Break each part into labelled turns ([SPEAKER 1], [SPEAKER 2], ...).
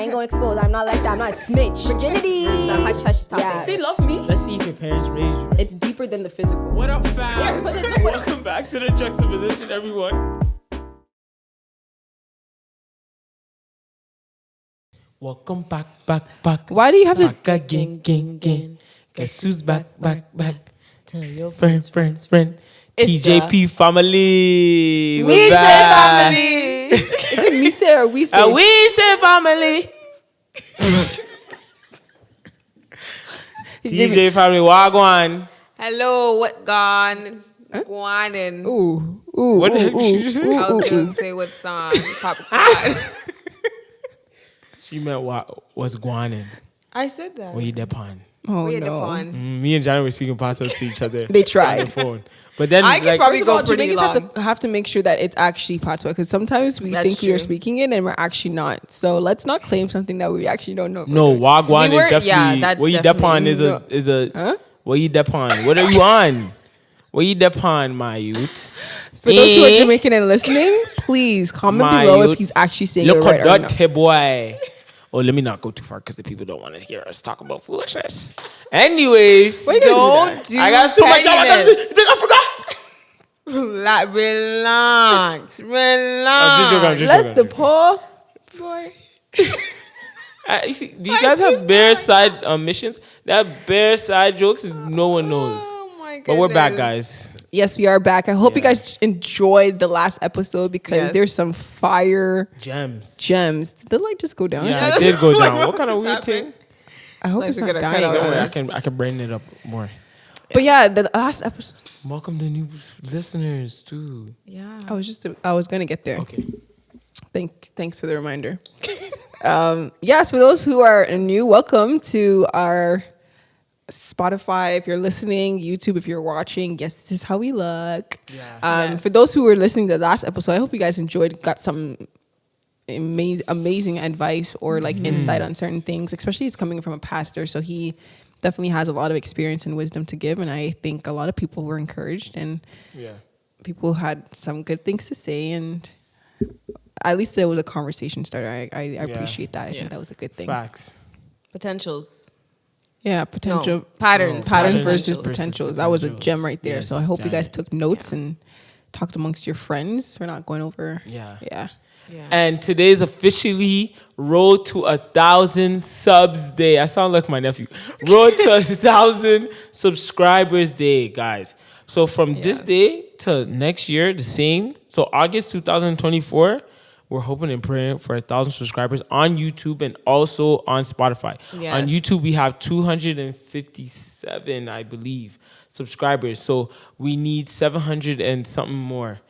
[SPEAKER 1] ain't gonna expose. I'm not like that. I'm not a snitch. Virginity. It's a hush topic.
[SPEAKER 2] Yeah. They love me.
[SPEAKER 3] Let's see if your parents raised you.
[SPEAKER 1] It's deeper than the physical.
[SPEAKER 3] What up, fam? Welcome back to the Juxtaposition, everyone. Welcome back.
[SPEAKER 2] Why do you have to?
[SPEAKER 3] Back again. Guess who's back.
[SPEAKER 1] Tell your
[SPEAKER 3] Friend.
[SPEAKER 2] It's
[SPEAKER 3] TJP family.
[SPEAKER 2] We say family.
[SPEAKER 1] Is it me say or we say?
[SPEAKER 3] We say family. TJ family, wagwan.
[SPEAKER 4] Hello, what gone? Guanin.
[SPEAKER 1] Ooh.
[SPEAKER 3] What the heck did she just say?
[SPEAKER 4] I was going to say what song? Popcorn.
[SPEAKER 3] She meant what's guanin.
[SPEAKER 4] I said that.
[SPEAKER 3] What you depon?
[SPEAKER 1] Oh
[SPEAKER 4] We had
[SPEAKER 1] no.
[SPEAKER 4] the pun.
[SPEAKER 3] Me and Johnny were speaking parts to each other.
[SPEAKER 1] They
[SPEAKER 3] on
[SPEAKER 1] tried.
[SPEAKER 3] the phone. But then
[SPEAKER 4] I can probably
[SPEAKER 1] First of
[SPEAKER 4] go
[SPEAKER 1] all,
[SPEAKER 4] pretty
[SPEAKER 1] Jamaicans
[SPEAKER 4] long.
[SPEAKER 1] have to make sure that it's actually patois because sometimes we
[SPEAKER 4] That's
[SPEAKER 1] think we are
[SPEAKER 4] true.
[SPEAKER 1] speaking it and we're actually not. So let's not claim something that we actually don't know.
[SPEAKER 3] no, wagwan
[SPEAKER 4] We were-
[SPEAKER 3] is definitely
[SPEAKER 4] yeah, that's
[SPEAKER 3] what you depon is a
[SPEAKER 1] Huh?
[SPEAKER 3] what you depon. What are you on? What you depon, my youth?
[SPEAKER 1] For those who are Jamaican and listening, please comment
[SPEAKER 3] My
[SPEAKER 1] below
[SPEAKER 3] youth.
[SPEAKER 1] if he's actually saying
[SPEAKER 3] Look
[SPEAKER 1] it right
[SPEAKER 3] at
[SPEAKER 1] or
[SPEAKER 3] that,
[SPEAKER 1] not.
[SPEAKER 3] hey boy. Oh, let me not go too far because the people don't want to hear us talk about foolishness. Anyways,
[SPEAKER 1] Why you gotta
[SPEAKER 4] Don't do
[SPEAKER 3] I gotta put my job.
[SPEAKER 4] pettiness.
[SPEAKER 3] I forgot.
[SPEAKER 4] Relax.
[SPEAKER 3] I'm just
[SPEAKER 1] Let the
[SPEAKER 3] joking.
[SPEAKER 1] poor boy.
[SPEAKER 3] You see, do you guys have bare side missions? That bare side jokes, no one knows.
[SPEAKER 4] Oh my goodness.
[SPEAKER 3] But we're back, guys.
[SPEAKER 1] Yes, we are back. I hope you
[SPEAKER 3] Yeah.
[SPEAKER 1] guys enjoyed the last episode because
[SPEAKER 4] Yes.
[SPEAKER 1] there's some fire
[SPEAKER 3] Gems.
[SPEAKER 1] gems. Did the light just go down?
[SPEAKER 3] Yeah, it did go down. What kind of weird thing?
[SPEAKER 1] I hope
[SPEAKER 4] Like
[SPEAKER 1] it's
[SPEAKER 4] we're
[SPEAKER 1] not
[SPEAKER 4] gonna
[SPEAKER 1] dying.
[SPEAKER 4] cut out
[SPEAKER 3] Don't worry,
[SPEAKER 1] guys.
[SPEAKER 3] I can brain it up more.
[SPEAKER 1] But yeah, the last episode.
[SPEAKER 3] Welcome to new listeners too.
[SPEAKER 4] Yeah.
[SPEAKER 1] I was gonna get there.
[SPEAKER 3] Okay.
[SPEAKER 1] Thanks for the reminder. Yes, for those who are new, welcome to our Spotify. If you're listening, YouTube, if you're watching, yes, this is how we look.
[SPEAKER 3] Yeah.
[SPEAKER 1] For those who were listening to the last episode, I hope you guys enjoyed, got some amazing advice or like insight on certain things, especially it's coming from a pastor. So he definitely has a lot of experience and wisdom to give. And I think a lot of people were encouraged and
[SPEAKER 3] Yeah. people
[SPEAKER 1] had some good things to say. And at least there was a conversation starter. I appreciate that. I think that was a good thing.
[SPEAKER 3] Facts.
[SPEAKER 4] Potentials.
[SPEAKER 1] Yeah, potential
[SPEAKER 4] No, patterns.
[SPEAKER 1] patterns
[SPEAKER 3] Patterns
[SPEAKER 1] versus
[SPEAKER 3] versus
[SPEAKER 1] potentials. That was a
[SPEAKER 3] potentials.
[SPEAKER 1] gem right there.
[SPEAKER 3] Yes,
[SPEAKER 1] So I hope you guys
[SPEAKER 3] giant.
[SPEAKER 1] took notes and talked amongst your friends. We're not going over.
[SPEAKER 3] Yeah.
[SPEAKER 1] Yeah.
[SPEAKER 4] Yeah.
[SPEAKER 3] And today's officially Road to 1,000 Subs Day. I sound like my nephew. Road to 1,000 Subscribers Day, guys. So from this day to next year, the same. So August 2024, we're hoping and praying for 1,000 subscribers on YouTube and also on Spotify.
[SPEAKER 4] Yes.
[SPEAKER 3] On YouTube, we have 257, I believe, subscribers. So we need 700 and something more.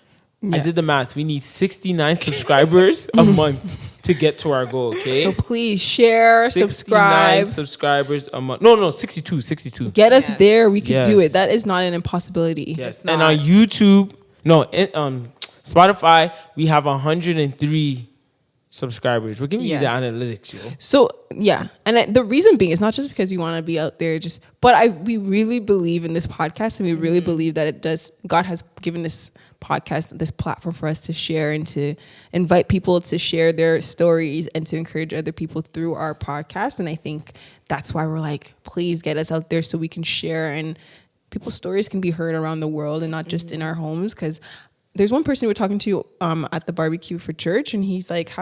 [SPEAKER 3] I
[SPEAKER 1] Yeah.
[SPEAKER 3] did the math. We need 69 subscribers a month to get to our goal, okay?
[SPEAKER 1] So please share,
[SPEAKER 3] 69
[SPEAKER 1] subscribe.
[SPEAKER 3] subscribers a month. No, 62.
[SPEAKER 1] Get us
[SPEAKER 4] Yes.
[SPEAKER 1] there. We can do
[SPEAKER 3] Yes.
[SPEAKER 1] it. That is not an impossibility.
[SPEAKER 3] Yes.
[SPEAKER 4] It's
[SPEAKER 3] And
[SPEAKER 4] not.
[SPEAKER 3] on YouTube, Spotify, we have 103 subscribers. We're giving you the
[SPEAKER 4] Yes.
[SPEAKER 3] analytics, yo.
[SPEAKER 1] So yeah, and the reason being is not just because we want to be out there, we really believe in this podcast, and we really believe that it does. God has given this podcast, this platform for us to share and to invite people to share their stories and to encourage other people through our podcast. And I think that's why we're like, please get us out there so we can share and people's stories can be heard around the world and not just in our homes. Because there's one person we're talking to at the barbecue for church, and he's like,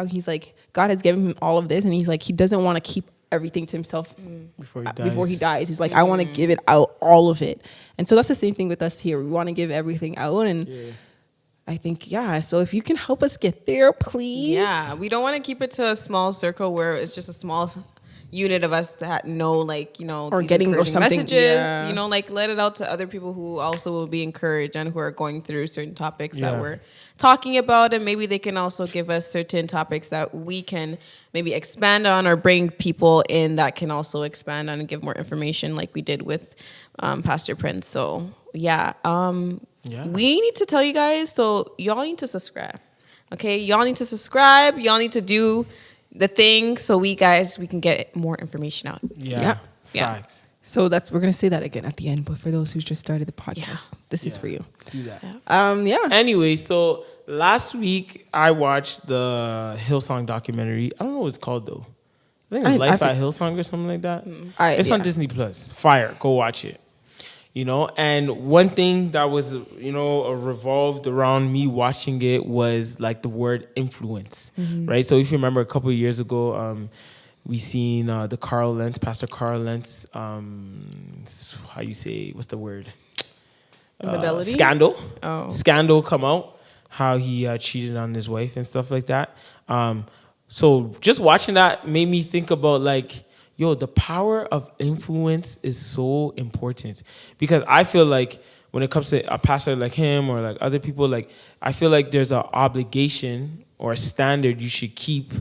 [SPEAKER 1] God has given him all of this, and he's like, he doesn't want to keep everything to himself before he dies. He's like, I want to give it out, all of it. And so that's the same thing with us here. We want to give everything out, and I think, so if you can help us get there, please.
[SPEAKER 4] Yeah, we don't want to keep it to a small circle where it's just a small unit of us that know, like,
[SPEAKER 1] Or
[SPEAKER 4] these
[SPEAKER 1] getting or
[SPEAKER 4] encouraging
[SPEAKER 1] something,
[SPEAKER 4] messages.
[SPEAKER 1] yeah.
[SPEAKER 4] Like, let it out to other people who also will be encouraged and who are going through certain topics
[SPEAKER 3] Yeah.
[SPEAKER 4] that we're talking about, and maybe they can also give us certain topics that we can maybe expand on or bring people in that can also expand on and give more information, like we did with Pastor Prince. So we need to tell you guys, so y'all need to subscribe. Okay, y'all need to subscribe. Y'all need to do the thing so we can get more information out.
[SPEAKER 1] Yeah.
[SPEAKER 3] Facts.
[SPEAKER 1] So we're gonna say that again at the end. But for those who just started the podcast, this is for you.
[SPEAKER 3] Do that.
[SPEAKER 1] Anyway,
[SPEAKER 3] So last week I watched the Hillsong documentary. I don't know what it's called though. I think it's Life at Hillsong or something like that. It's on Disney Plus. Fire. Go watch it. You know, and one thing that was, you know, revolved around me watching it was like the word influence, right? So if you remember a couple of years ago, we seen the Pastor Carl Lentz, how you say, what's the word? Scandal. Scandal come out, how he cheated on his wife and stuff like that. So just watching that made me think about like, yo, the power of influence is so important, because I feel like when it comes to a pastor like him or like other people, like I feel like there's an obligation or a standard you should keep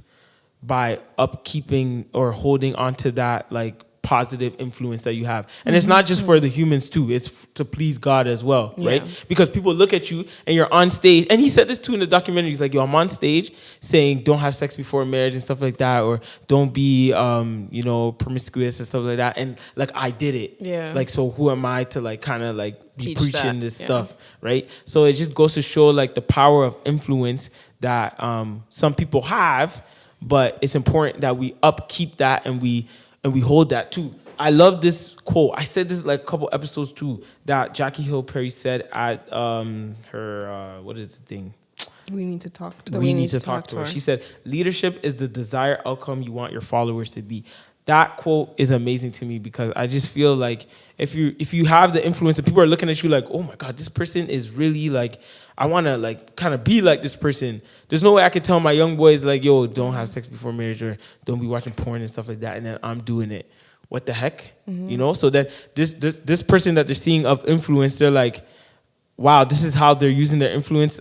[SPEAKER 3] by upkeeping or holding on to that like positive influence that you have. And it's not just for the humans too, it's to please God as well, right? Because people look at you and you're on stage, and he said this too in the documentary, he's like, yo, I'm on stage saying don't have sex before marriage and stuff like that, or don't be you know, promiscuous and stuff like that, and like I did it. Like, so who am I to like kind of like be preaching this stuff, right? So it just goes to show like the power of influence that some people have, but it's important that we upkeep that and we hold that too. I love this quote. I said this like a couple episodes too, that Jackie Hill Perry said at her what is the thing?
[SPEAKER 1] We need to talk to her.
[SPEAKER 3] We need to talk to her. She said, leadership is the desired outcome you want your followers to be. That quote is amazing to me, because I just feel like if you have the influence and people are looking at you like, oh my God, this person is really like, I want to like kind of be like this person. There's no way I could tell my young boys like, yo, don't have sex before marriage, or don't be watching porn and stuff like that, and then I'm doing it. What the heck? You know? So that this person that they're seeing of influence, they're like, wow, this is how they're using their influence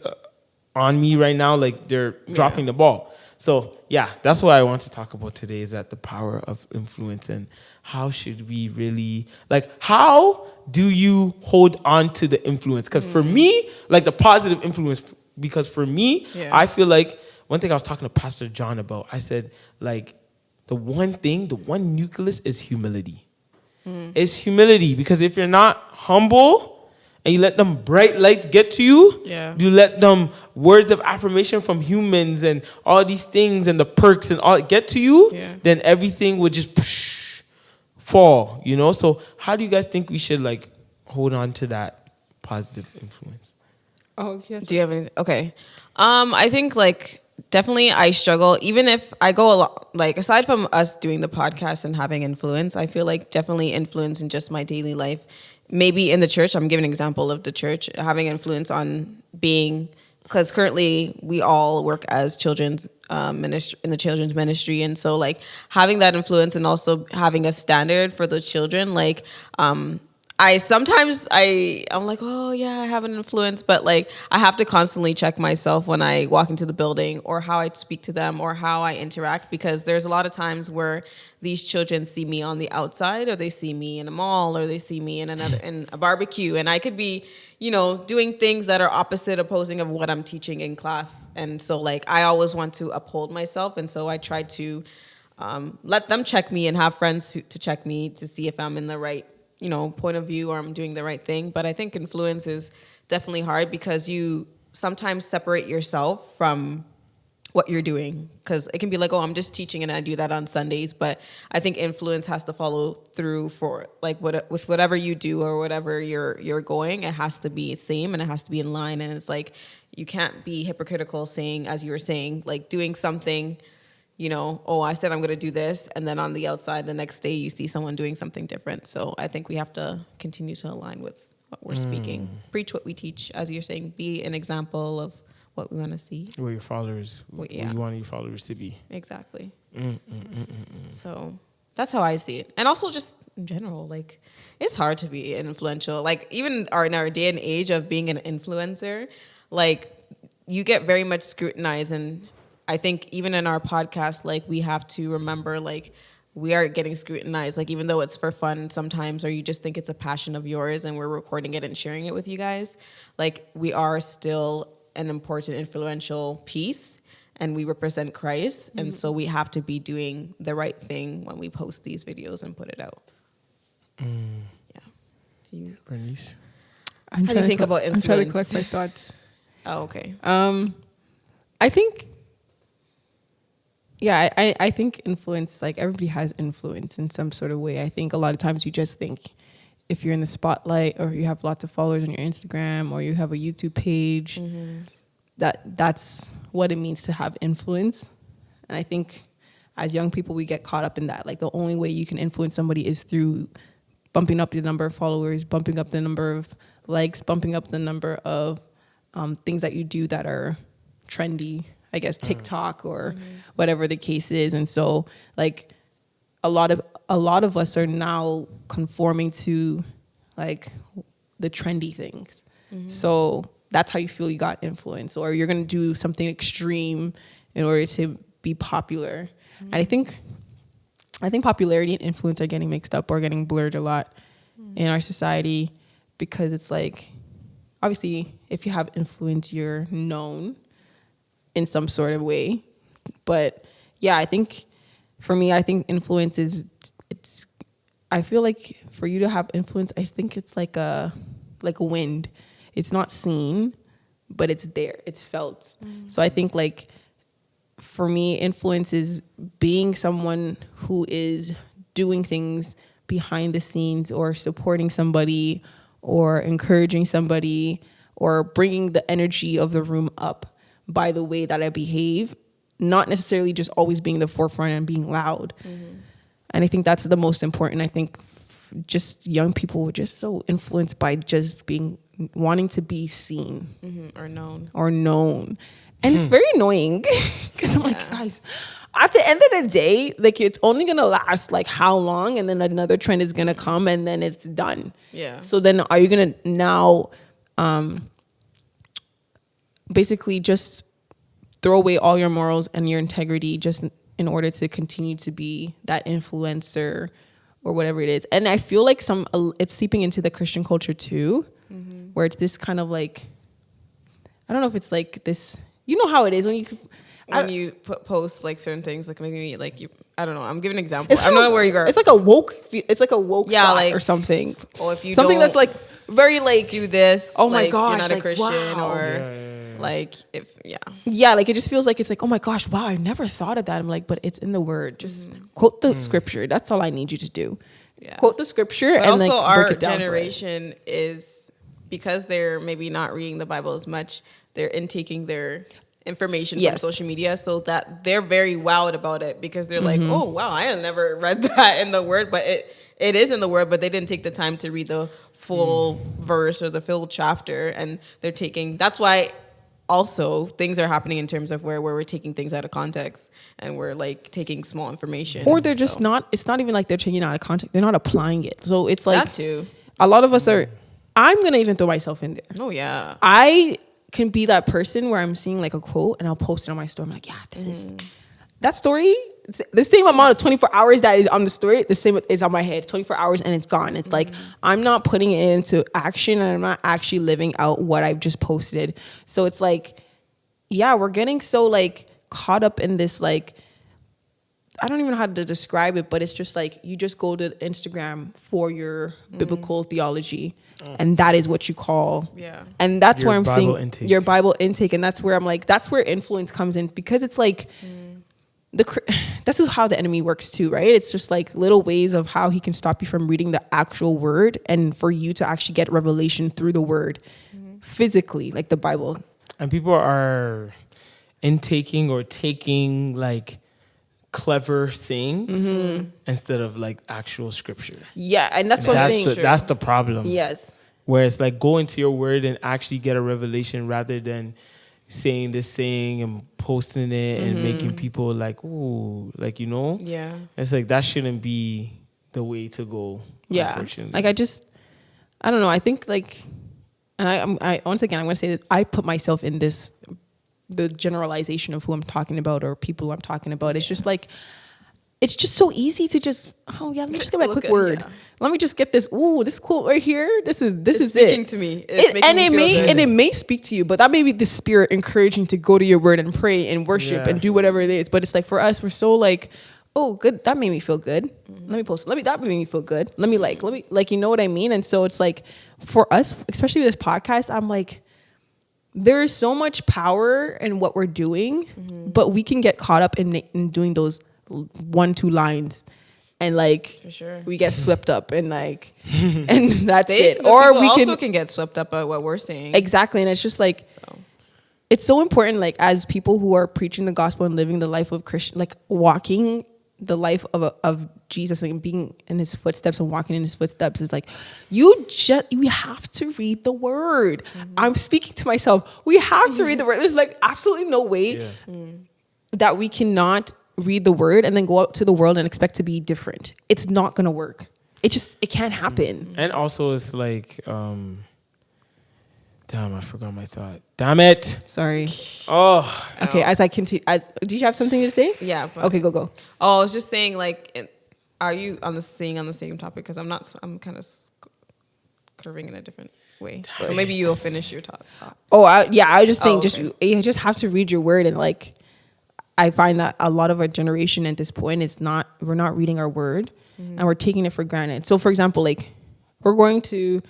[SPEAKER 3] on me right now. Like they're dropping the ball. So yeah, that's what I want to talk about today, is that the power of influence, and how should we really, like, how do you hold on to the influence? Because for me, like the positive influence, because for me, I feel like, one thing I was talking to Pastor John about, I said like the one nucleus is humility. It's humility, because if you're not humble, and you let them bright lights get to you, you let them words of affirmation from humans and all these things and the perks and all get to you, then everything would just fall, you know? So how do you guys think we should like hold on to that positive influence?
[SPEAKER 4] Oh, yes. Do you have anything? Okay. I think like definitely I struggle, even if I go along, like aside from us doing the podcast and having influence, I feel like definitely influence in just my daily life. Maybe in the church, I'm giving an example of the church, having influence on being, because currently we all work as children's ministry, in the children's ministry. And so like having that influence and also having a standard for the children, like I'm like, oh yeah, I have an influence, but like I have to constantly check myself when I walk into the building, or how I speak to them, or how I interact, because there's a lot of times where these children see me on the outside, or they see me in a mall, or they see me in a barbecue, and I could be, you know, doing things that are opposing of what I'm teaching in class. And so like I always want to uphold myself, and so I try to let them check me and have friends to check me to see if I'm in the right, you know, point of view, or I'm doing the right thing. But I think influence is definitely hard, because you sometimes separate yourself from what you're doing, because it can be like, oh, I'm just teaching and I do that on Sundays. But I think influence has to follow through for like with whatever you do or whatever you're going. It has to be same, and it has to be in line. And it's like you can't be hypocritical saying, as you were saying, like doing something, you know, oh, I said I'm going to do this, and then on the outside, the next day you see someone doing something different. So I think we have to continue to align with what we're speaking. Preach what we teach, as you're saying. Be an example of what we want to see.
[SPEAKER 3] Where your followers, what you want your followers to be.
[SPEAKER 4] Exactly. So that's how I see it. And also just in general, like, it's hard to be influential. Like, even in our day and age of being an influencer, like, you get very much scrutinized. And I think even in our podcast, like, we have to remember, like, we are getting scrutinized, like, even though it's for fun sometimes, or you just think it's a passion of yours and we're recording it and sharing it with you guys, like, we are still an important, influential piece, and we represent Christ. And so we have to be doing the right thing when we post these videos and put it out. Yeah.
[SPEAKER 3] Bernice?
[SPEAKER 4] How do you think about influence?
[SPEAKER 1] I'm trying to collect my thoughts.
[SPEAKER 4] Oh, okay.
[SPEAKER 1] I think Yeah, I think influence, like everybody has influence in some sort of way. I think a lot of times you just think if you're in the spotlight or you have lots of followers on your Instagram or you have a YouTube page, that's what it means to have influence. And I think as young people, we get caught up in that. Like the only way you can influence somebody is through bumping up the number of followers, bumping up the number of likes, bumping up the number of things that you do that are trendy, I guess TikTok or whatever the case is. And so like a lot of us are now conforming to like the trendy things. So that's how you feel you got influence, or you're going to do something extreme in order to be popular. And I think popularity and influence are getting mixed up or getting blurred a lot in our society, because it's like, obviously, if you have influence, you're known in some sort of way. But yeah, I think for me, I think influence I feel like for you to have influence, I think it's like a wind. It's not seen, but it's there. It's felt. So I think like for me, influence is being someone who is doing things behind the scenes or supporting somebody or encouraging somebody or bringing the energy of the room up by the way that I behave, not necessarily just always being the forefront and being loud. And I think that's the most important. I think just young people were just so influenced by just wanting to be seen
[SPEAKER 4] or
[SPEAKER 1] known. And it's very annoying because I'm like, guys, at the end of the day, like it's only going to last like how long? And then another trend is going to come and then it's done.
[SPEAKER 4] Yeah.
[SPEAKER 1] So then are you going to now basically just throw away all your morals and your integrity just in order to continue to be that influencer or whatever it is? And I feel like it's seeping into the Christian culture too, where it's this kind of like, I don't know if it's like this, you know how it is when you
[SPEAKER 4] post like certain things, like maybe like you, I don't know, I'm giving an example. I don't know where you are.
[SPEAKER 1] It's like a woke thought
[SPEAKER 4] like,
[SPEAKER 1] or something.
[SPEAKER 4] Or if you
[SPEAKER 1] something
[SPEAKER 4] don't
[SPEAKER 1] that's like very like
[SPEAKER 4] do this,
[SPEAKER 1] oh my
[SPEAKER 4] like,
[SPEAKER 1] gosh,
[SPEAKER 4] you're not
[SPEAKER 1] like,
[SPEAKER 4] a Christian,
[SPEAKER 1] wow.
[SPEAKER 4] or like if
[SPEAKER 1] like it just feels like it's like, oh my gosh, wow, I never thought of that. I'm like, but it's in the word. Just quote the scripture. That's all I need you to do. Quote the scripture.
[SPEAKER 4] But
[SPEAKER 1] and
[SPEAKER 4] also
[SPEAKER 1] like
[SPEAKER 4] our
[SPEAKER 1] break it down
[SPEAKER 4] generation is, because they're maybe not reading the Bible as much, they're intaking their information from social media, so that they're very wowed about it, because they're like, oh wow, I had never read that in the word, but it is in the word, but they didn't take the time to read the full verse or the full chapter, and that's why also things are happening in terms of where we're taking things out of context and we're like taking small information,
[SPEAKER 1] or they're just not, it's not even like they're taking it out of context, they're not applying it. So it's like
[SPEAKER 4] that too.
[SPEAKER 1] A lot of us are, I'm gonna even throw myself in there.
[SPEAKER 4] Oh yeah,
[SPEAKER 1] I can be that person where I'm seeing like a quote and I'll post it on my story. I'm like, yeah, this is that story. The same amount of 24 hours that is on the story, the same is on my head. 24 hours and it's gone. It's like I'm not putting it into action and I'm not actually living out what I've just posted. So it's like, yeah, we're getting so like caught up in this like, I don't even know how to describe it, but it's just like you just go to Instagram for your biblical theology. And that is what you call, and that's your where I'm Bible seeing intake. Your Bible intake, and that's where I'm like, that's where influence comes in, because it's like this is how the enemy works too, right? It's just like little ways of how he can stop you from reading the actual word, and for you to actually get revelation through the word, physically, like the Bible.
[SPEAKER 3] And people are intaking or taking like clever things instead of like actual scripture.
[SPEAKER 1] Yeah, and that's what I'm saying.
[SPEAKER 3] That's the problem.
[SPEAKER 1] Yes.
[SPEAKER 3] Where it's like go into your word and actually get a revelation rather than saying this thing and posting it and making people like, ooh, like, you know?
[SPEAKER 4] Yeah.
[SPEAKER 3] It's like that shouldn't be the way to go.
[SPEAKER 1] Yeah.
[SPEAKER 3] Unfortunately.
[SPEAKER 1] Like I don't know. I think like, and I once again, I'm going to say this, I put myself in this, the generalization of who I'm talking about or people I'm talking about. It's just like, it's just so easy to just, oh yeah, let me just get my quick word. Yeah. Let me just get this. Ooh, this quote right here. This is
[SPEAKER 4] speaking
[SPEAKER 1] it.
[SPEAKER 4] To me.
[SPEAKER 1] It may speak to you, but that may be the Spirit encouraging to go to your word and pray and worship and do whatever it is. But it's like for us, we're so like, oh, good. That made me feel good. Let me post. That made me feel good. Let me like, you know what I mean? And so it's like for us, especially with this podcast, I'm like, there is so much power in what we're doing, but we can get caught up in doing those 1-2 lines, and like
[SPEAKER 4] For sure.
[SPEAKER 1] we get swept up and like, and that's it.
[SPEAKER 4] The
[SPEAKER 1] Or
[SPEAKER 4] people
[SPEAKER 1] we
[SPEAKER 4] also can get swept up by what we're saying.
[SPEAKER 1] exactly, and it's just like.
[SPEAKER 4] So.
[SPEAKER 1] It's so important, like as people who are preaching the gospel and living the life of Christian, like walking the life of Jesus, like being in his footsteps and walking in his footsteps, is like you have to read the word. I'm speaking to myself. We have to read the word. There's like absolutely no way that we cannot read the word and then go out to the world and expect to be different. It's not gonna work. It can't happen.
[SPEAKER 3] And also, it's like, damn, I forgot my thought. Damn it.
[SPEAKER 1] Sorry.
[SPEAKER 3] Oh.
[SPEAKER 1] Okay, as I continue, do you have something to say?
[SPEAKER 4] Yeah. But,
[SPEAKER 1] Okay, go.
[SPEAKER 4] Oh, I was just saying, like, are you on the same topic? Because I'm not. I'm kind of curving in a different way. Or maybe you'll finish your thought.
[SPEAKER 1] Oh, I was just saying,
[SPEAKER 4] okay.
[SPEAKER 1] you just have to read your word, and like, I find that a lot of our generation at this point, we're not reading our word, and we're taking it for granted. So, for example, like, we're going to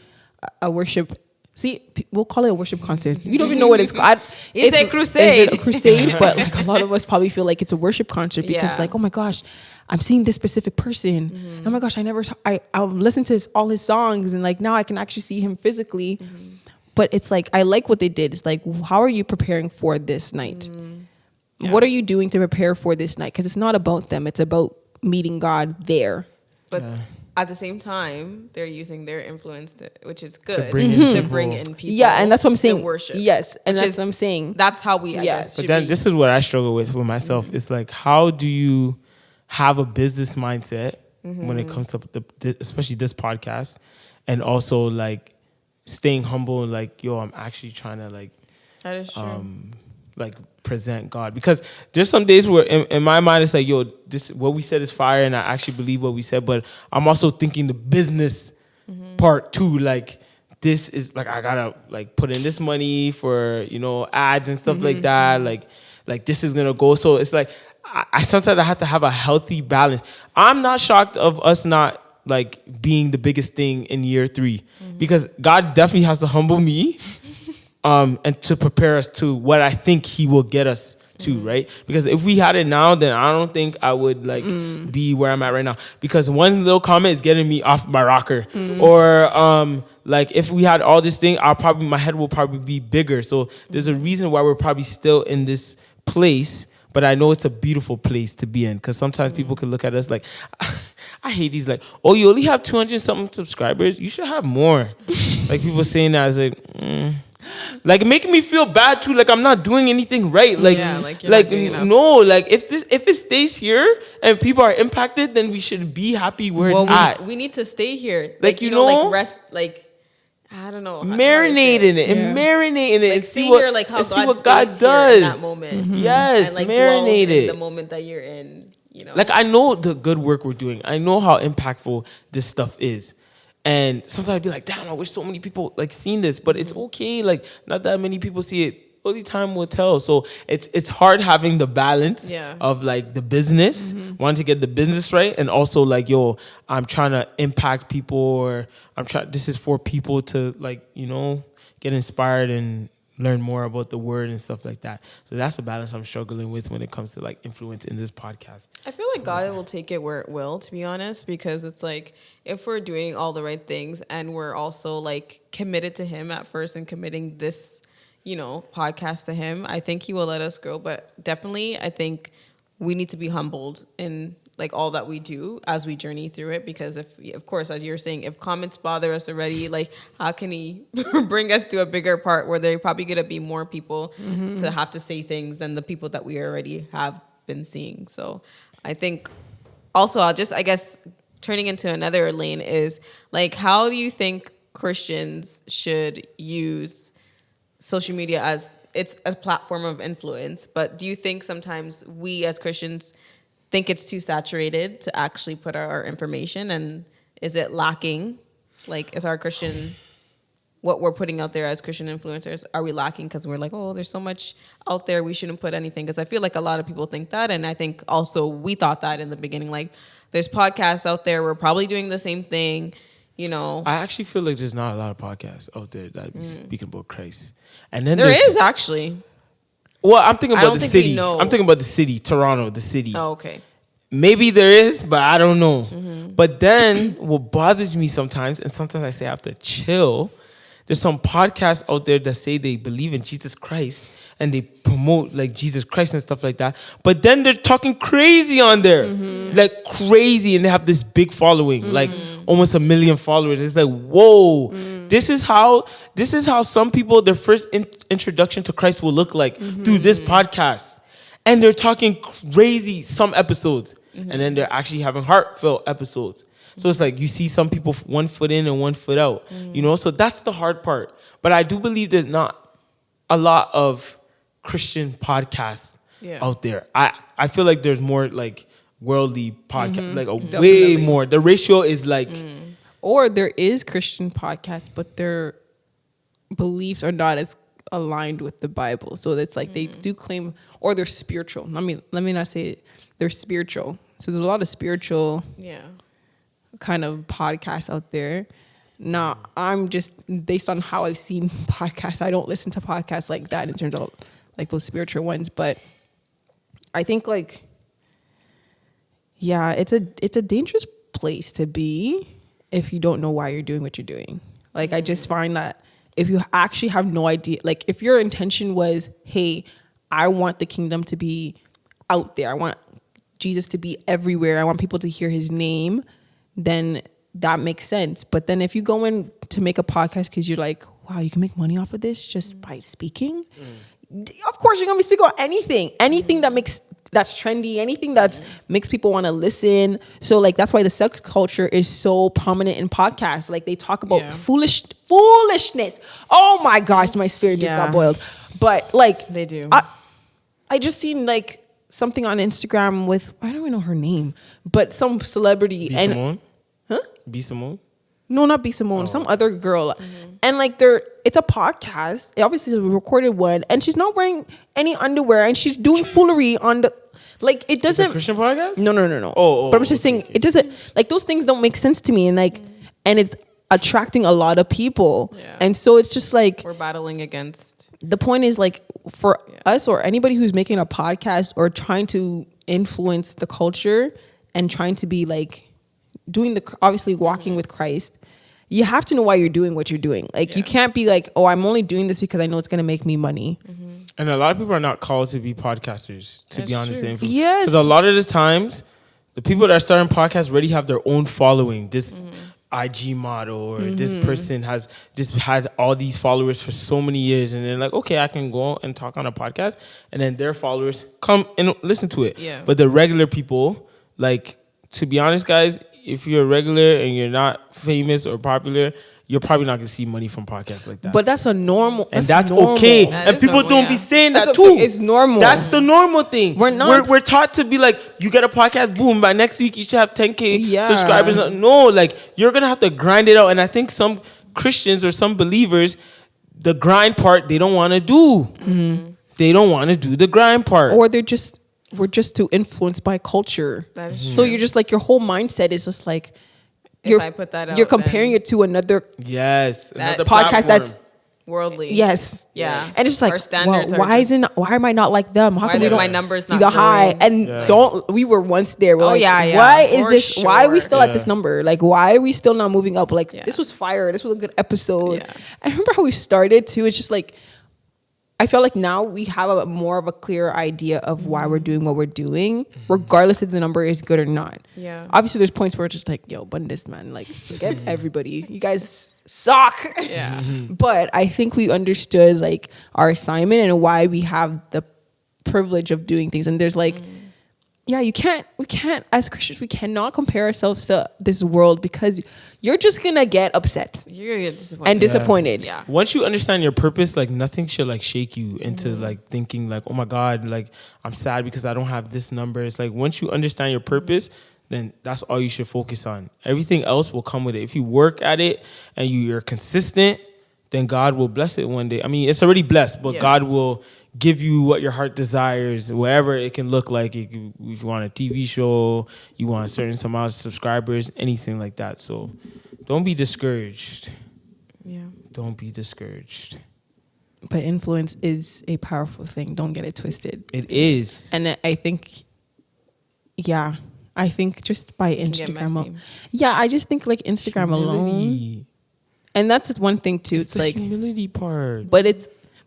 [SPEAKER 1] a worship. See, we'll call it a worship concert. You don't even know what it's called.
[SPEAKER 4] It's a crusade.
[SPEAKER 1] It's a crusade, but like a lot of us probably feel like it's a worship concert because, like, oh my gosh, I'm seeing this specific person. Oh my gosh, I've listened to all his songs, and like now I can actually see him physically. But it's like, I like what they did. It's like, how are you preparing for this night? Yeah. What are you doing to prepare for this night? Because it's not about them. It's about meeting God there.
[SPEAKER 4] But at the same time, they're using their influence, which is good,
[SPEAKER 3] To bring in people.
[SPEAKER 1] Yeah, and that's what I'm saying.
[SPEAKER 4] To worship.
[SPEAKER 1] Yes, and
[SPEAKER 4] Which
[SPEAKER 1] that's
[SPEAKER 4] is-
[SPEAKER 1] what I'm saying.
[SPEAKER 4] That's how we, I guess,
[SPEAKER 3] But
[SPEAKER 4] should
[SPEAKER 3] then
[SPEAKER 4] be.
[SPEAKER 3] this is what I struggle with myself. It's like, how do you have a business mindset when it comes to especially this podcast, and also like staying humble and like, yo, I'm actually trying to like,
[SPEAKER 4] That is true.
[SPEAKER 3] like present God, because there's some days where in my mind it's like, yo, this what we said is fire, and I actually believe what we said, but I'm also thinking the business part too. Like, this is like, I gotta like put in this money for, you know, ads and stuff like that. Like this is gonna go. So it's like I sometimes I have to have a healthy balance. I'm not shocked of us not like being the biggest thing in year 3 because God definitely has to humble me. And to prepare us to what I think he will get us to, right? Because if we had it now, then I don't think I would like be where I'm at right now. Because one little comment is getting me off my rocker. Or like if we had all this thing, my head will probably be bigger. So there's a reason why we're probably still in this place. But I know it's a beautiful place to be in, because sometimes people can look at us like, I hate these, like, oh, you only have 200 something subscribers, you should have more. Like people saying that, I was like, like making me feel bad too, like I'm not doing anything right. Like,
[SPEAKER 4] Yeah, like you're not doing enough.
[SPEAKER 3] no, like if it stays here and people are impacted, then we should be happy where it's at.
[SPEAKER 4] We need to stay here.
[SPEAKER 3] Like, you know,
[SPEAKER 4] like rest, like, I don't know.
[SPEAKER 3] Marinate in it and marinate in it,
[SPEAKER 4] Like,
[SPEAKER 3] and
[SPEAKER 4] stay
[SPEAKER 3] see what,
[SPEAKER 4] here, like how
[SPEAKER 3] and see what
[SPEAKER 4] God
[SPEAKER 3] God
[SPEAKER 4] stays
[SPEAKER 3] does
[SPEAKER 4] here in that moment.
[SPEAKER 3] Yes,
[SPEAKER 4] And like dwells
[SPEAKER 3] marinate
[SPEAKER 4] in
[SPEAKER 3] it.
[SPEAKER 4] the moment that you're in, you know.
[SPEAKER 3] Like, I know the good work we're doing. I know how impactful this stuff is. And sometimes I'd be like, damn, I wish so many people like seen this, but it's okay. Like, not that many people see it. Only time will tell. So it's hard having the balance of like the business, wanting to get the business right, and also like, yo, I'm trying to impact people, or this is for people to like, you know, get inspired and learn more about the word and stuff like that. So that's the balance I'm struggling with when it comes to like influence in this podcast.
[SPEAKER 4] I feel like God will take it where it will, to be honest, because it's like if we're doing all the right things and we're also like committed to him at first and committing this, you know, podcast to him, I think he will let us grow. But definitely, I think we need to be humbled in like all that we do as we journey through it, because of course, as you're saying, if comments bother us already, like how can he bring us to a bigger part where there probably gonna be more people to have to say things than the people that we already have been seeing. So I think also I guess turning into another lane is like, how do you think Christians should use social media as it's a platform of influence? But do you think sometimes we as Christians think it's too saturated to actually put our information, and is it lacking? Like, is our Christian, what we're putting out there as Christian influencers, are we lacking because we're like, oh, there's so much out there, we shouldn't put anything? Because I feel like a lot of people think that, and I think also we thought that in the beginning, like there's podcasts out there, we're probably doing the same thing, you know.
[SPEAKER 3] I actually feel like there's not a lot of podcasts out there that be speaking about Christ. And then
[SPEAKER 4] There is actually.
[SPEAKER 3] Well, I'm thinking about the
[SPEAKER 4] think we
[SPEAKER 3] city.
[SPEAKER 4] know.
[SPEAKER 3] I'm thinking about the city, Toronto, the city.
[SPEAKER 4] Oh, okay.
[SPEAKER 3] Maybe there is, but I don't know. But then what bothers me sometimes, and sometimes I say I have to chill, there's some podcasts out there that say they believe in Jesus Christ and they promote like Jesus Christ and stuff like that. But then they're talking crazy on there. Like crazy, and they have this big following, like almost 1 million followers. It's like, whoa, this is how some people, their first introduction to Christ will look like through this podcast. And they're talking crazy some episodes. And then they're actually having heartfelt episodes. So it's like you see some people 1 foot in and 1 foot out. You know, so that's the hard part. But I do believe there's not a lot of Christian podcasts out there. I feel like there's more like worldly podcasts, like way more. The ratio is like...
[SPEAKER 1] Or there is Christian podcasts, but their beliefs are not as aligned with the Bible. So it's like they do claim, or they're spiritual. I mean, let me not say it. They're spiritual. So there's a lot of spiritual kind of podcasts out there. Now, I'm just, based on how I've seen podcasts, I don't listen to podcasts like that in terms of like those spiritual ones. But I think like, yeah, it's a dangerous place to be if you don't know why you're doing what you're doing. Like, I just find that if you actually have no idea, like if your intention was, hey, I want the kingdom to be out there, I want Jesus to be everywhere, I want people to hear his name, then that makes sense. But then if you go in to make a podcast because you're like, wow, you can make money off of this just by speaking, of course you're gonna be speaking about anything that's trendy, anything that makes people want to listen. So like that's why the sex culture is so prominent in podcasts. Like they talk about foolishness. Oh my gosh, my spirit just got boiled. But like
[SPEAKER 4] they do.
[SPEAKER 1] I just seen like something on Instagram with, I don't even know her name, but some celebrity.
[SPEAKER 3] B.
[SPEAKER 1] and
[SPEAKER 3] Simone?
[SPEAKER 1] Huh?
[SPEAKER 3] B. Simone?
[SPEAKER 1] No, not B. Simone. Some other girl. And like it's a podcast. It obviously is a recorded one. And she's not wearing any underwear. And she's doing foolery on the... Like, it doesn't...
[SPEAKER 3] It's a Christian podcast?
[SPEAKER 1] No.
[SPEAKER 3] Oh,
[SPEAKER 1] but I'm just saying, it doesn't... Like, those things don't make sense to me. And like... And it's attracting a lot of people.
[SPEAKER 4] Yeah.
[SPEAKER 1] And so it's just like...
[SPEAKER 4] We're battling against...
[SPEAKER 1] The point is like, for us or anybody who's making a podcast or trying to influence the culture and trying to be like... obviously walking with Christ, you have to know why you're doing what you're doing. Like you can't be like, oh, I'm only doing this because I know it's going to make me money.
[SPEAKER 3] And a lot of people are not called to be podcasters, to be honest.
[SPEAKER 1] Yes.
[SPEAKER 3] Because a lot of the times, the people that are starting podcasts already have their own following. This IG model or this person has just had all these followers for so many years. And they're like, okay, I can go and talk on a podcast. And then their followers come and listen to it.
[SPEAKER 4] Yeah.
[SPEAKER 3] But the regular people, like, to be honest, guys, if you're a regular and you're not famous or popular, you're probably not going to see money from podcasts like that.
[SPEAKER 1] But that's a normal...
[SPEAKER 3] And that's
[SPEAKER 1] normal.
[SPEAKER 3] okay.
[SPEAKER 4] That
[SPEAKER 3] And
[SPEAKER 4] is
[SPEAKER 3] people
[SPEAKER 4] normal,
[SPEAKER 3] don't
[SPEAKER 4] yeah.
[SPEAKER 3] be saying
[SPEAKER 1] That's
[SPEAKER 3] that
[SPEAKER 1] what I'm
[SPEAKER 3] too.
[SPEAKER 1] saying. It's normal.
[SPEAKER 3] That's the normal thing.
[SPEAKER 1] We're not-
[SPEAKER 3] We're taught to be like, you get a podcast, boom, by next week you should have 10K
[SPEAKER 1] Yeah.
[SPEAKER 3] subscribers. No, like you're going to have to grind it out. And I think some Christians or some believers, the grind part, they don't want to do. They don't want to do the grind part.
[SPEAKER 1] Or we're just too influenced by culture.
[SPEAKER 4] That is
[SPEAKER 1] So
[SPEAKER 4] true.
[SPEAKER 1] you're just like, your whole mindset is just like...
[SPEAKER 4] If I put that out,
[SPEAKER 1] you're comparing
[SPEAKER 4] then
[SPEAKER 1] it to another
[SPEAKER 3] Yes.
[SPEAKER 4] That
[SPEAKER 3] Another
[SPEAKER 1] podcast
[SPEAKER 3] platform.
[SPEAKER 1] that's...
[SPEAKER 4] worldly.
[SPEAKER 1] Yes.
[SPEAKER 4] Yeah.
[SPEAKER 1] And it's
[SPEAKER 4] Our
[SPEAKER 1] like,
[SPEAKER 4] standards
[SPEAKER 1] well,
[SPEAKER 4] are
[SPEAKER 1] why am I not like them? How
[SPEAKER 4] Why
[SPEAKER 1] come we
[SPEAKER 4] are
[SPEAKER 1] don't...
[SPEAKER 4] my numbers not
[SPEAKER 1] the high?
[SPEAKER 4] growing?
[SPEAKER 1] And we were once there. We're
[SPEAKER 4] Oh,
[SPEAKER 1] like,
[SPEAKER 4] yeah,
[SPEAKER 1] why is
[SPEAKER 4] for
[SPEAKER 1] this... Why are we
[SPEAKER 4] sure.
[SPEAKER 1] still at this number? Like, why are we still not moving up? Like,
[SPEAKER 4] Yeah.
[SPEAKER 1] this was fire. This was a good episode.
[SPEAKER 4] Yeah.
[SPEAKER 1] I remember how we started, too. It's just like... I feel like now we have a more of a clear idea of why we're doing what we're doing, regardless if the number is good or not.
[SPEAKER 4] Yeah.
[SPEAKER 1] Obviously, there's points where it's just like, yo, bun this, man. Like, forget everybody. You guys suck.
[SPEAKER 4] Yeah.
[SPEAKER 1] But I think we understood like our assignment and why we have the privilege of doing things. And there's like, we can't, as Christians, we cannot compare ourselves to this world because you're just going to get upset
[SPEAKER 4] You're gonna get disappointed.
[SPEAKER 1] and disappointed.
[SPEAKER 4] Yeah.
[SPEAKER 3] Once you understand your purpose, like nothing should like shake you into like thinking like, oh my God, like I'm sad because I don't have this number. It's like once you understand your purpose, then that's all you should focus on. Everything else will come with it. If you work at it and you're consistent, then God will bless it one day. I mean, it's already blessed, but God will give you what your heart desires, whatever it can look like. If you want a TV show, you want a certain amount of subscribers, anything like that. So Don't be discouraged.
[SPEAKER 4] Yeah.
[SPEAKER 3] Don't be discouraged.
[SPEAKER 1] But influence is a powerful thing. Don't get it twisted.
[SPEAKER 3] It is.
[SPEAKER 1] And I think, I think just by
[SPEAKER 4] can get
[SPEAKER 1] Instagram.
[SPEAKER 4] messy.
[SPEAKER 1] I just think like Instagram alone.
[SPEAKER 3] Humility.
[SPEAKER 1] And that's one thing too. It's
[SPEAKER 3] the
[SPEAKER 1] like
[SPEAKER 3] humility part.
[SPEAKER 1] But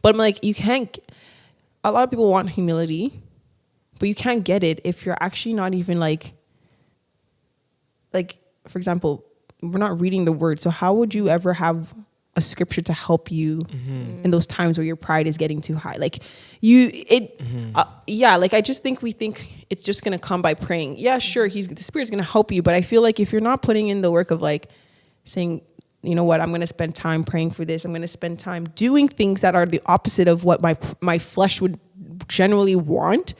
[SPEAKER 1] I'm like, you can't. A lot of people want humility, but you can't get it if you're actually not even like, for example, we're not reading the word. So how would you ever have a scripture to help you in those times where your pride is getting too high? Like I just think we think it's just going to come by praying. Yeah, sure. The Spirit's going to help you. But I feel like if you're not putting in the work of like saying, you know what, I'm going to spend time praying for this. I'm going to spend time doing things that are the opposite of what my flesh would generally want.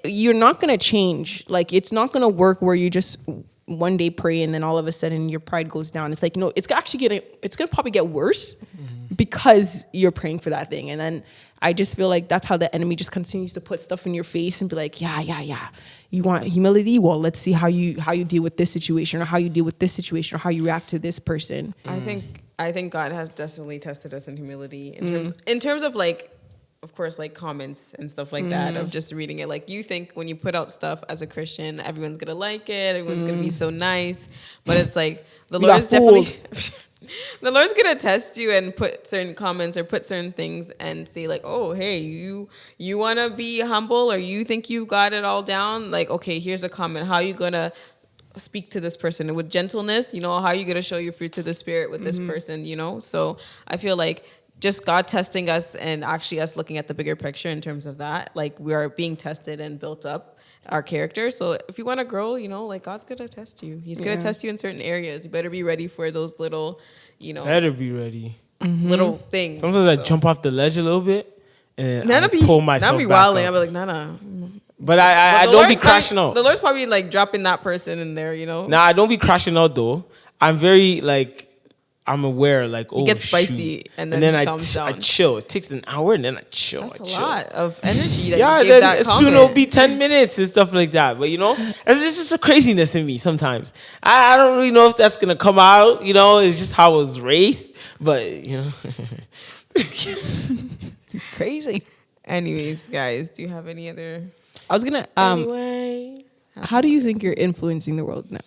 [SPEAKER 1] You're not going to change. Like, it's not going to work where you just one day pray and then all of a sudden your pride goes down. It's like, it's going to probably get worse because you're praying for that thing. And then I just feel like that's how the enemy just continues to put stuff in your face and be like, yeah. You want humility? Well, let's see how you deal with this situation, or how you deal with this situation, or how you react to this person.
[SPEAKER 4] I think God has definitely tested us in humility in terms of like, of course, like comments and stuff like that, of just reading it. Like, you think when you put out stuff as a Christian, everyone's gonna like it, everyone's gonna be so nice, but it's like the Lord's definitely the Lord's gonna test you and put certain comments or put certain things and say like, oh, hey, you wanna be humble, or you think you've got it all down? Like, okay, here's a comment. How are you gonna speak to this person with gentleness? How are you gonna show your fruits of the Spirit with this person? So I feel like just God testing us and actually us looking at the bigger picture in terms of that. Like, we are being tested and built up our character. So if you want to grow, like, God's going to test you. He's going to test you in certain areas. You better be ready for those little,
[SPEAKER 3] Better be ready.
[SPEAKER 4] Little things.
[SPEAKER 3] Sometimes I jump off the ledge a little bit and I pull myself
[SPEAKER 4] that'd be
[SPEAKER 3] back
[SPEAKER 4] wilding.
[SPEAKER 3] up.
[SPEAKER 4] I'll be like, nah.
[SPEAKER 3] But I don't be crashing out.
[SPEAKER 4] The Lord's probably like dropping that person in there,
[SPEAKER 3] Nah, I don't be crashing out though. I'm very like, I'm aware, like,
[SPEAKER 4] He gets spicy,
[SPEAKER 3] shoot.
[SPEAKER 4] and then he calms
[SPEAKER 3] I
[SPEAKER 4] down.
[SPEAKER 3] chill. It takes an hour, and then I chill.
[SPEAKER 4] That's
[SPEAKER 3] I
[SPEAKER 4] a
[SPEAKER 3] chill.
[SPEAKER 4] lot of energy that
[SPEAKER 3] Yeah,
[SPEAKER 4] you give
[SPEAKER 3] then
[SPEAKER 4] that
[SPEAKER 3] soon
[SPEAKER 4] comment.
[SPEAKER 3] it'll be 10 minutes and stuff like that. But, and it's just a craziness in me sometimes. I don't really know if that's going to come out. It's just how I was raised. But,
[SPEAKER 1] He's crazy.
[SPEAKER 4] Anyways, guys, do you have any other...
[SPEAKER 1] I was gonna
[SPEAKER 3] anyway.
[SPEAKER 1] How do you think you're influencing the world now?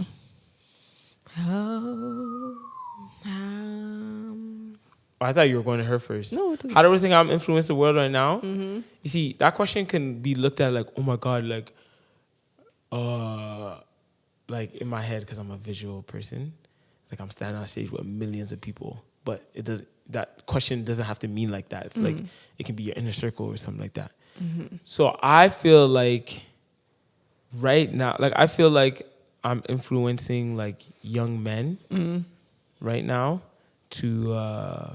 [SPEAKER 3] I thought you were going to her first.
[SPEAKER 1] No,
[SPEAKER 3] how do we think I'm influencing the world right now? You see, that question can be looked at like, oh my God, like in my head, because I'm a visual person. It's like I'm standing on stage with millions of people, but that question doesn't have to mean like that. It's like, it can be your inner circle or something like that. So I feel like right now, I feel like I'm influencing like young men right now to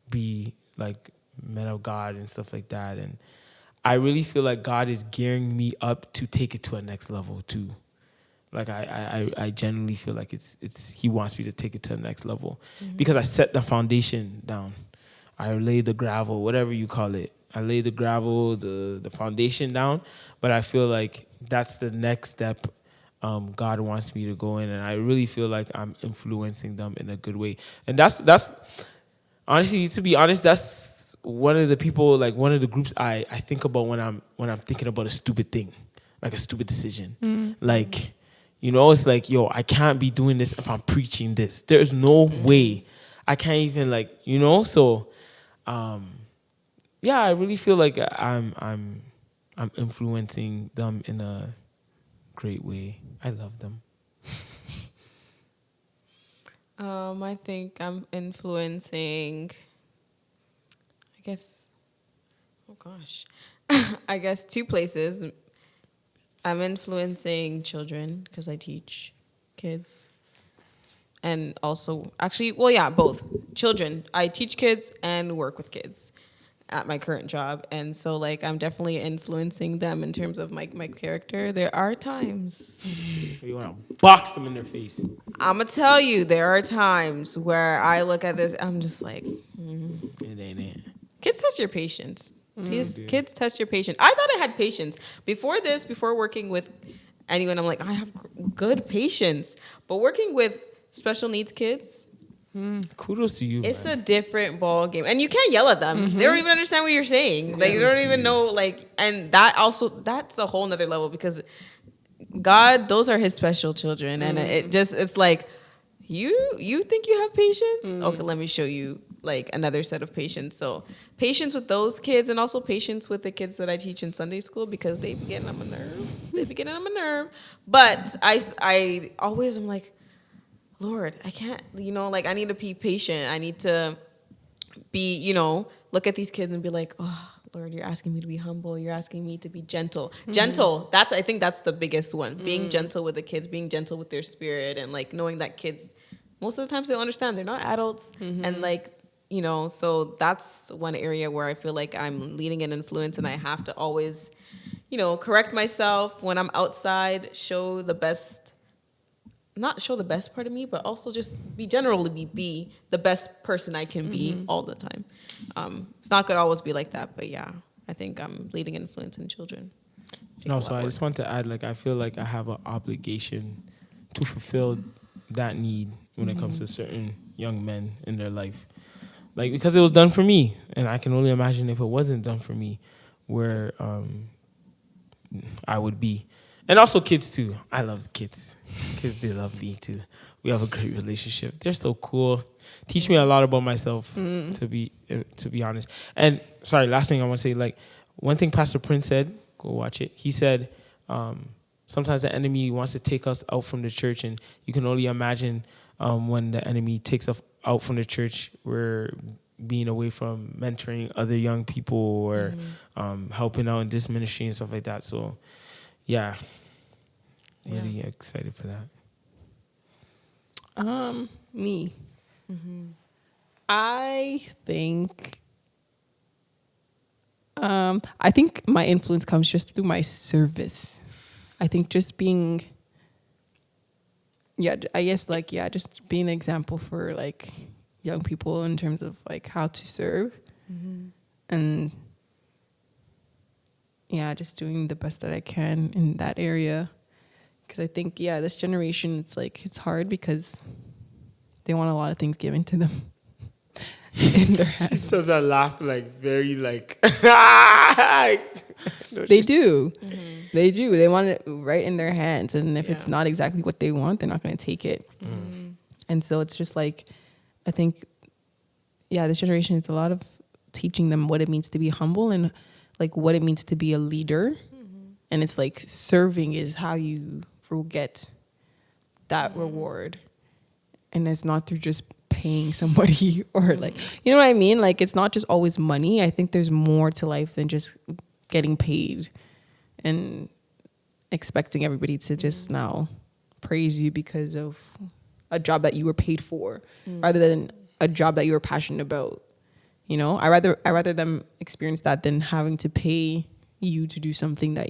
[SPEAKER 3] be like men of God and stuff like that. And I really feel like God is gearing me up to take it to a next level too. Like I genuinely feel like it's He wants me to take it to the next level because I set the foundation down. I laid the gravel, whatever you call it. I laid the gravel, the foundation down, but I feel like that's the next step God wants me to go in, and I really feel like I'm influencing them in a good way. And that's honestly, to be honest, that's one of the people, like one of the groups I think about when I'm thinking about a stupid thing, like a stupid decision. Like, it's like, I can't be doing this if I'm preaching this. There's no way. I can't even so yeah, I really feel like I'm influencing them in a great way. I love them.
[SPEAKER 4] I think I'm influencing, I guess 2 places. I'm influencing children because I teach kids. And also, both. Children. I teach kids and work with kids at my current job. And so, I'm definitely influencing them in terms of my character. There are times.
[SPEAKER 3] You want to box them in their face.
[SPEAKER 4] I'm going to tell you, there are times where I look at this, I'm just like,
[SPEAKER 3] It ain't it.
[SPEAKER 4] Kids test your patience. Kids test your patience. I thought I had patience. Before working with anyone, I'm like, I have good patience. But working with special needs kids,
[SPEAKER 3] Kudos to you.
[SPEAKER 4] it's
[SPEAKER 3] man.
[SPEAKER 4] a different ball game, and you can't yell at them. They don't even understand what you're saying. Like, they don't even know. Like, and that's a whole nother level, because God, those are His special children, and it's like, you think you have patience? Okay, let me show you like another set of patience. So patience with those kids, and also patience with the kids that I teach in Sunday school, because they be getting on my nerve. But I always am like, Lord, I can't, like, I need to be patient. I need to be, look at these kids and be like, oh, Lord, you're asking me to be humble. You're asking me to be gentle. Gentle. I think that's the biggest one. Being gentle with the kids, being gentle with their spirit, and like knowing that kids, most of the times, they'll understand. They're not adults. And like, so that's one area where I feel like I'm leading an influence, and I have to always, correct myself when I'm outside, not show the best part of me, but also just be the best person I can be all the time. It's not going to always be like that, but yeah, I think I'm leading influence in children.
[SPEAKER 3] So I just want to add, like, I feel like I have an obligation to fulfill that need when it comes to certain young men in their life. Like, because it was done for me, and I can only imagine if it wasn't done for me, where I would be. And also kids too. I love the kids. Kids, they love me too. We have a great relationship. They're so cool. Teach me a lot about myself, to be honest. And sorry, last thing I want to say, like, one thing Pastor Prince said, go watch it. He said, sometimes the enemy wants to take us out from the church, and you can only imagine when the enemy takes us out from the church, we're being away from mentoring other young people or helping out in this ministry and stuff like that. So, yeah. Really excited for that.
[SPEAKER 1] Me. I think my influence comes just through my service. I think just being, just being an example for like young people in terms of like how to serve, and just doing the best that I can in that area. Because I think, this generation, it's hard because they want a lot of things given to them in their hands.
[SPEAKER 3] She says that laugh like very like.
[SPEAKER 1] They do. They do. They want it right in their hands. And if it's not exactly what they want, they're not going to take it. And so it's just like, I think, this generation, it's a lot of teaching them what it means to be humble and like what it means to be a leader. And it's like serving is how you will get that reward. And it's not through just paying somebody or like, you know what I mean? Like, it's not just always money. I think there's more to life than just getting paid and expecting everybody to just now praise you because of a job that you were paid for rather than a job that you were passionate about. I rather them experience that than having to pay you to do something that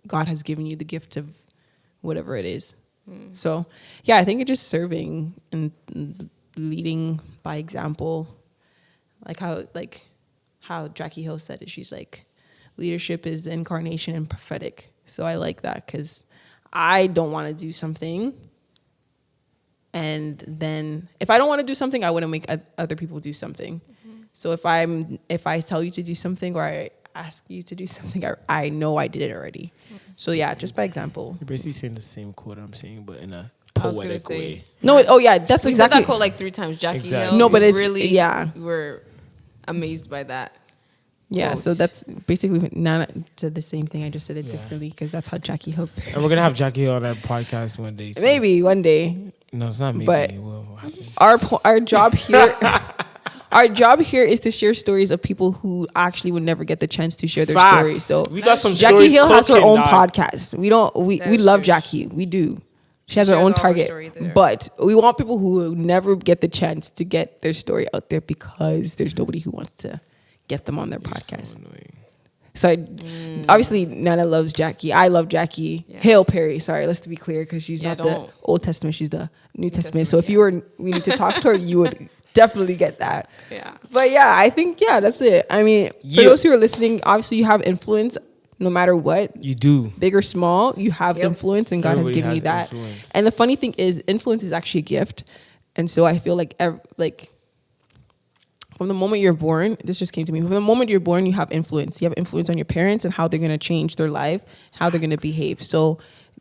[SPEAKER 1] God has given you the gift of whatever it is. So, I think it's just serving and leading by example. Like how Jackie Hill said it. She's like, leadership is the incarnation and prophetic. So I like that because I don't want to do something. And then if I don't want to do something, I wouldn't make other people do something. So if I tell you to do something or I ask you to do something, I know I did it already. So just by example.
[SPEAKER 3] You're basically saying the same quote I'm saying, but in a poetic way.
[SPEAKER 1] No, that's
[SPEAKER 4] we
[SPEAKER 1] exactly.
[SPEAKER 4] said that quote like 3 times, Jackie.
[SPEAKER 3] Exactly.
[SPEAKER 1] No, but it's
[SPEAKER 4] really we're amazed by that.
[SPEAKER 1] Yeah,
[SPEAKER 4] quote.
[SPEAKER 1] so that's basically Nana said the same thing. I just said it differently because that's how Jackie Hill.
[SPEAKER 3] And we're gonna have Jackie Hill on our podcast one day. So.
[SPEAKER 1] Maybe one day.
[SPEAKER 3] No, it's not maybe.
[SPEAKER 1] But
[SPEAKER 3] it will happen.
[SPEAKER 1] Our job here. Our job here is to share stories of people who actually would never get the chance to share their stories. So
[SPEAKER 3] we got some
[SPEAKER 1] Jackie
[SPEAKER 3] stories
[SPEAKER 1] Hill has her
[SPEAKER 3] cooking,
[SPEAKER 1] own
[SPEAKER 3] dog.
[SPEAKER 1] podcast. We love
[SPEAKER 4] true.
[SPEAKER 1] Jackie. We do. She has her
[SPEAKER 4] Shares
[SPEAKER 1] own
[SPEAKER 4] all her
[SPEAKER 1] target.
[SPEAKER 4] story there.
[SPEAKER 1] But we want people who never get the chance to get their story out there because there's nobody who wants to get them on their podcast. So obviously Nana loves Jackie. I love Jackie.
[SPEAKER 4] Yeah.
[SPEAKER 1] Hail Perry. Sorry, let's be clear because she's not the
[SPEAKER 4] don't.
[SPEAKER 1] Old Testament. She's the New Testament.
[SPEAKER 4] Testament,
[SPEAKER 1] So if we need to talk to her, you would definitely get that.
[SPEAKER 4] Yeah.
[SPEAKER 1] But I think that's it. I mean, for those who are listening, obviously you have influence no matter what.
[SPEAKER 3] You do.
[SPEAKER 1] Big or small, you have influence and God
[SPEAKER 3] Everybody
[SPEAKER 1] has given you
[SPEAKER 3] has
[SPEAKER 1] that.
[SPEAKER 3] influence.
[SPEAKER 1] And the funny thing is influence is actually a gift. And so I feel like from the moment you're born, this just came to me. From the moment you're born, you have influence. You have influence on your parents and how they're going to change their life, how they're going to behave. So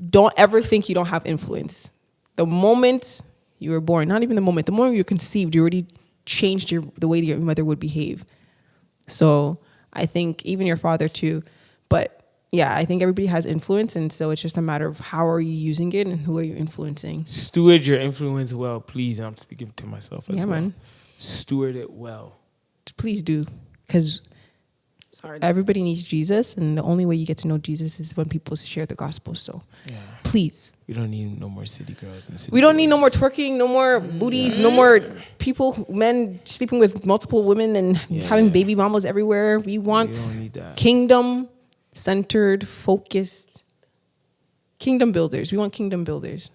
[SPEAKER 1] don't ever think you don't have influence. The moment you were born, not even the moment you're conceived, you already changed the way your mother would behave. So I think even your father too. But yeah, I think everybody has influence. And so it's just a matter of how are you using it and who are you influencing.
[SPEAKER 3] Steward your influence well, please. And I'm speaking to myself as well.
[SPEAKER 1] Man.
[SPEAKER 3] Steward it well.
[SPEAKER 1] Please do, because everybody needs Jesus, and the only way you get to know Jesus is when people share the gospel. So, please.
[SPEAKER 3] We don't need no more city girls. And city
[SPEAKER 1] we don't need
[SPEAKER 3] boys.
[SPEAKER 1] no more twerking, no more booties, no more men sleeping with multiple women and having baby mamas everywhere. We want kingdom-centered, focused kingdom builders. We want kingdom builders.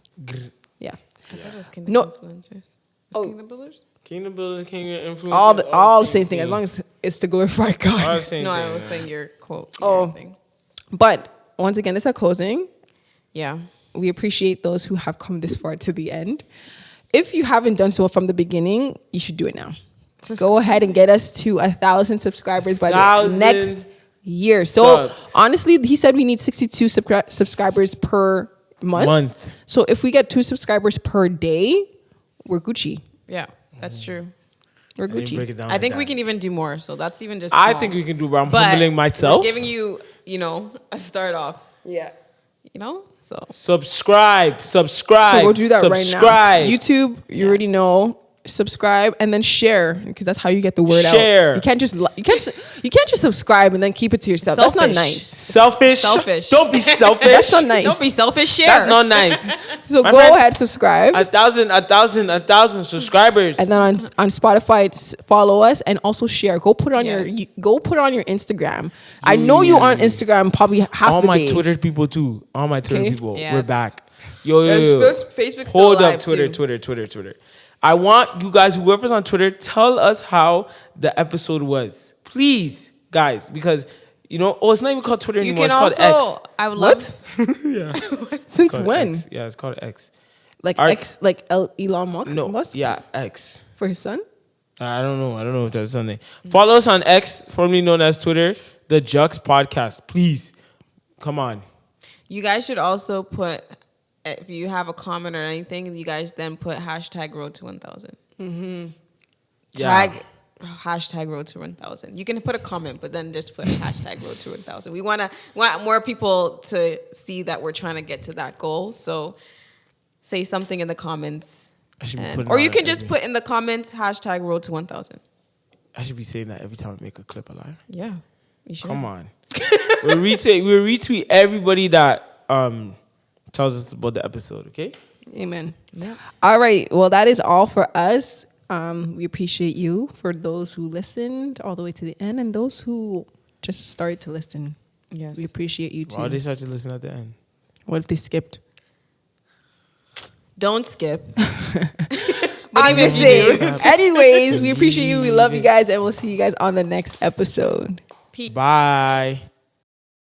[SPEAKER 1] Yeah.
[SPEAKER 4] I thought it was kingdom influencers. Kingdom builders?
[SPEAKER 3] Kingdom builders, kingdom influencers.
[SPEAKER 1] All the same thing, as long as it's to glorify God.
[SPEAKER 3] I was
[SPEAKER 4] saying your quote. Thing.
[SPEAKER 1] But once again, this is a closing.
[SPEAKER 4] Yeah.
[SPEAKER 1] We appreciate those who have come this far to the end. If you haven't done so from the beginning, you should do it now. Go ahead and get us to 1,000 subscribers by the next year. So honestly, he said we need 62 subscribers per month. So if we get 2 subscribers per day, we're Gucci.
[SPEAKER 4] Yeah, that's true.
[SPEAKER 1] We're Gucci.
[SPEAKER 4] I think we can even do more. So that's even just
[SPEAKER 3] I
[SPEAKER 4] small.
[SPEAKER 3] think we can do, but I'm humbling myself.
[SPEAKER 4] We're giving you, a start off.
[SPEAKER 1] Yeah.
[SPEAKER 4] So.
[SPEAKER 3] Subscribe.
[SPEAKER 1] So go do that right now. YouTube, you already know. Subscribe and then share, because that's how you get the word out. You can't just subscribe and then keep it to yourself.
[SPEAKER 4] Selfish.
[SPEAKER 3] Don't
[SPEAKER 1] That's not nice.
[SPEAKER 3] be selfish.
[SPEAKER 1] That's not nice.
[SPEAKER 4] Don't be selfish. Share.
[SPEAKER 3] That's not nice.
[SPEAKER 1] So
[SPEAKER 3] My
[SPEAKER 1] go
[SPEAKER 3] friend,
[SPEAKER 1] ahead, subscribe.
[SPEAKER 3] 1,000 subscribers.
[SPEAKER 1] And then on Spotify, follow us and also share. Go put it on your Instagram. I know you on Instagram probably half
[SPEAKER 3] all
[SPEAKER 1] the
[SPEAKER 3] my
[SPEAKER 1] day.
[SPEAKER 3] Twitter people too. All my Twitter people.
[SPEAKER 4] Yes.
[SPEAKER 3] We're back. Yo.
[SPEAKER 4] Facebook's
[SPEAKER 3] Hold
[SPEAKER 4] still
[SPEAKER 3] up, Twitter. I want you guys, whoever's on Twitter, tell us how the episode was. Please, guys, because, it's not even called Twitter anymore. It's called X.
[SPEAKER 4] I would love.
[SPEAKER 1] Since when?
[SPEAKER 3] X. Yeah, it's called X.
[SPEAKER 1] X, Elon Musk?
[SPEAKER 3] No,
[SPEAKER 1] Musk?
[SPEAKER 3] yeah, X.
[SPEAKER 1] For his son?
[SPEAKER 3] I don't know if that's something. Follow us on X, formerly known as Twitter, the Jux Podcast. Please, come on.
[SPEAKER 4] You guys should also put, if you have a comment or anything, you guys then put #Road to 1,000.
[SPEAKER 1] Mm-hmm.
[SPEAKER 3] Yeah.
[SPEAKER 4] Tag #Road to 1,000. You can put a comment, but then just put #Road to 1,000. We want more people to see that we're trying to get to that goal. So say something in the comments. Or you can just put in the comments #Road to 1,000.
[SPEAKER 3] I should be saying that every time I make a clip alive.
[SPEAKER 4] Yeah, you should.
[SPEAKER 3] Come on. We'll retweet everybody that tells us about the episode, okay?
[SPEAKER 1] Amen.
[SPEAKER 4] Yeah.
[SPEAKER 1] All right. Well, that is all for us. We appreciate you for those who listened all the way to the end and those who just started to listen.
[SPEAKER 4] Yes.
[SPEAKER 1] We appreciate you too.
[SPEAKER 3] Why they start to listen at the end?
[SPEAKER 1] What if they skipped?
[SPEAKER 4] Don't skip.
[SPEAKER 1] I'm just saying. Anyways, we appreciate you. We love you guys, and we'll see you guys on the next episode.
[SPEAKER 3] Bye.